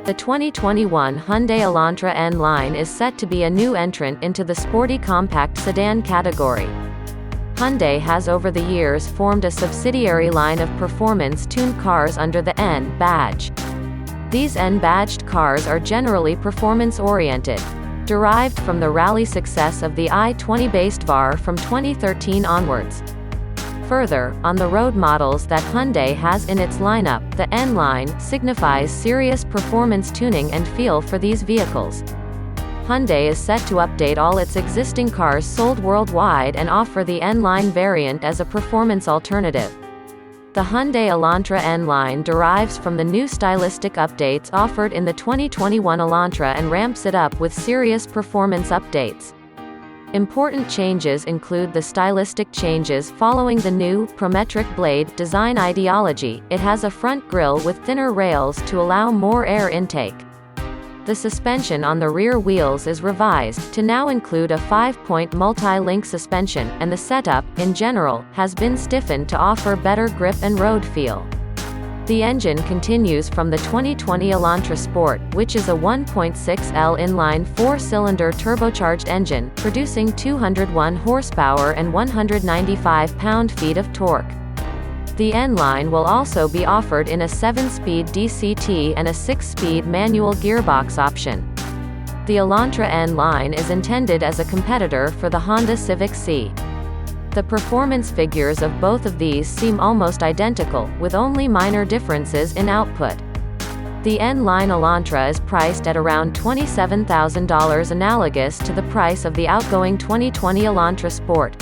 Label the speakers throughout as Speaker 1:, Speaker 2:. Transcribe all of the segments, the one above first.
Speaker 1: The 2021 Hyundai Elantra N-Line is set to be a new entrant into the sporty compact sedan category. Hyundai has over the years formed a subsidiary line of performance-tuned cars under the N badge. These N-badged cars are generally performance-oriented, derived from the rally success of the i20-based VAR from 2013 onwards. Further, on the road models that Hyundai has in its lineup, the N-Line signifies serious performance tuning and feel for these vehicles. Hyundai is set to update all its existing cars sold worldwide and offer the N-Line variant as a performance alternative. The Hyundai Elantra N-Line derives from the new stylistic updates offered in the 2021 Elantra and ramps it up with serious performance updates. Important changes include the stylistic changes following the new, prometric blade design ideology. It has a front grille with thinner rails to allow more air intake. The suspension on the rear wheels is revised to now include a 5-point multi-link suspension, and the setup, in general, has been stiffened to offer better grip and road feel. The engine continues from the 2020 Elantra Sport, which is a 1.6L inline 4-cylinder turbocharged engine, producing 201 horsepower and 195 pound-feet of torque. The N-Line will also be offered in a 7-speed DCT and a 6-speed manual gearbox option. The Elantra N-Line is intended as a competitor for the Honda Civic C. The performance figures of both of these seem almost identical, with only minor differences in output. The N-Line Elantra is priced at around $27,000, analogous to the price of the outgoing 2020 Elantra Sport.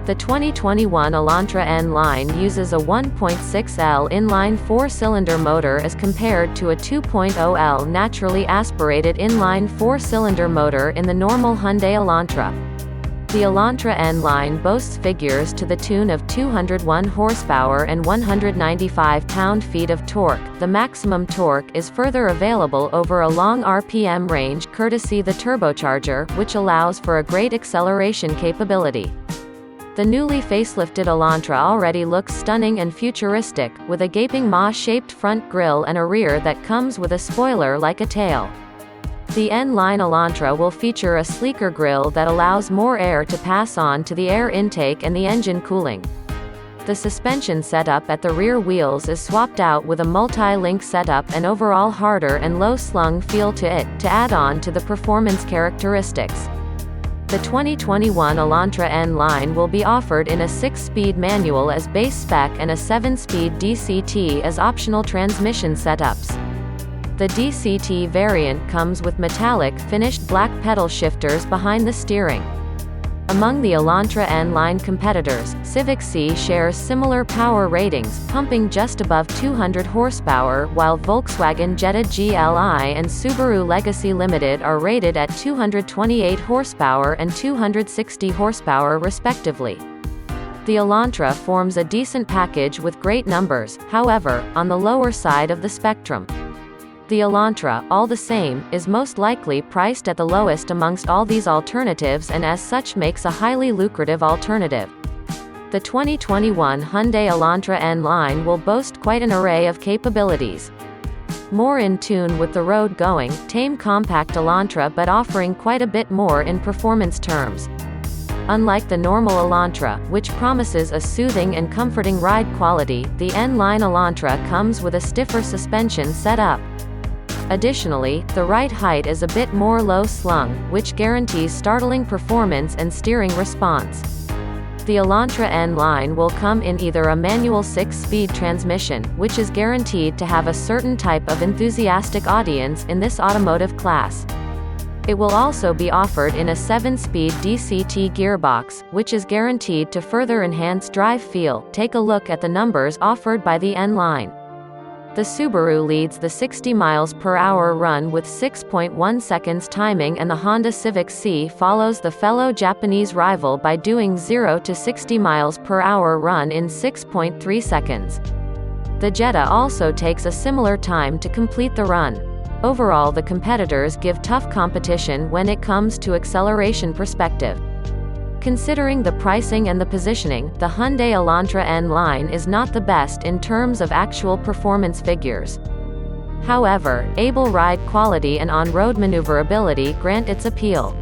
Speaker 1: The 2021 Elantra N-Line uses a 1.6L inline 4-cylinder motor as compared to a 2.0L naturally aspirated inline 4-cylinder motor in the normal Hyundai Elantra. The Elantra N-Line boasts figures to the tune of 201 horsepower and 195 pound-feet of torque. The maximum torque is further available over a long RPM range courtesy the turbocharger, which allows for a great acceleration capability. The newly facelifted Elantra already looks stunning and futuristic, with a gaping maw-shaped front grille and a rear that comes with a spoiler like a tail. The N-Line Elantra will feature a sleeker grille that allows more air to pass on to the air intake and the engine cooling. The suspension setup at the rear wheels is swapped out with a multi-link setup and overall harder and low-slung feel to it, to add on to the performance characteristics. The 2021 Elantra N-Line will be offered in a 6-speed manual as base spec and a 7-speed DCT as optional transmission setups. The DCT variant comes with metallic finished black pedal shifters behind the steering. Among the Elantra N-Line competitors, Civic C shares similar power ratings, pumping just above 200 horsepower, while Volkswagen Jetta GLI and Subaru Legacy Limited are rated at 228 horsepower and 260 horsepower respectively. The Elantra forms a decent package with great numbers, however, on the lower side of the spectrum. The Elantra, all the same, is most likely priced at the lowest amongst all these alternatives and as such makes a highly lucrative alternative. The 2021 Hyundai Elantra N-Line will boast quite an array of capabilities. More in tune with the road-going, tame compact Elantra, but offering quite a bit more in performance terms. Unlike the normal Elantra, which promises a soothing and comforting ride quality, the N-Line Elantra comes with a stiffer suspension setup. Additionally, the ride height is a bit more low-slung, which guarantees startling performance and steering response. The Elantra N-Line will come in either a manual 6-speed transmission, which is guaranteed to have a certain type of enthusiastic audience in this automotive class. It will also be offered in a 7-speed DCT gearbox, which is guaranteed to further enhance drive feel. Take a look at the numbers offered by the N-Line. The Subaru leads the 60 miles per hour run with 6.1 seconds timing, and the Honda Civic C follows the fellow Japanese rival by doing 0 to 60 miles per hour run in 6.3 seconds. The Jetta also takes a similar time to complete the run. Overall, the competitors give tough competition when it comes to acceleration perspective. Considering the pricing and the positioning, the Hyundai Elantra N-Line is not the best in terms of actual performance figures. However, able ride quality and on-road maneuverability grant its appeal.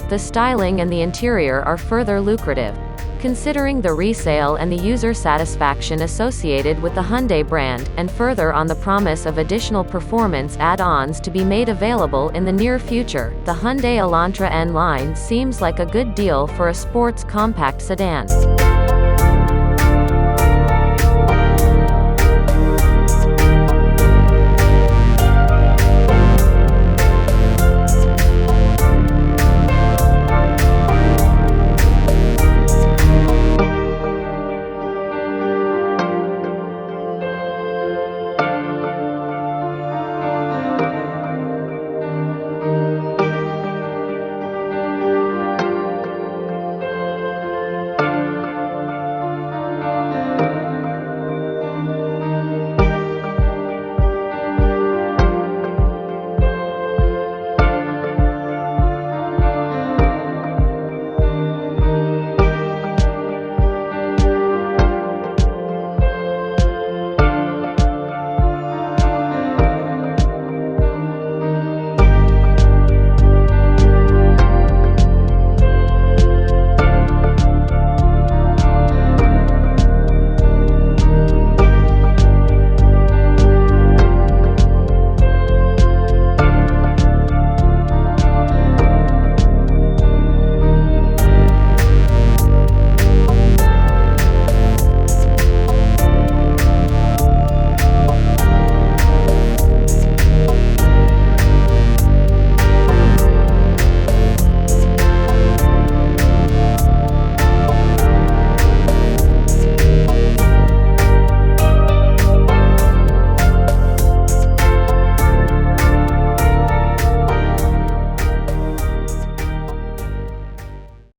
Speaker 1: The styling and the interior are further lucrative. Considering the resale and the user satisfaction associated with the Hyundai brand, and further on the promise of additional performance add-ons to be made available in the near future, the Hyundai Elantra N-Line seems like a good deal for a sports compact sedan.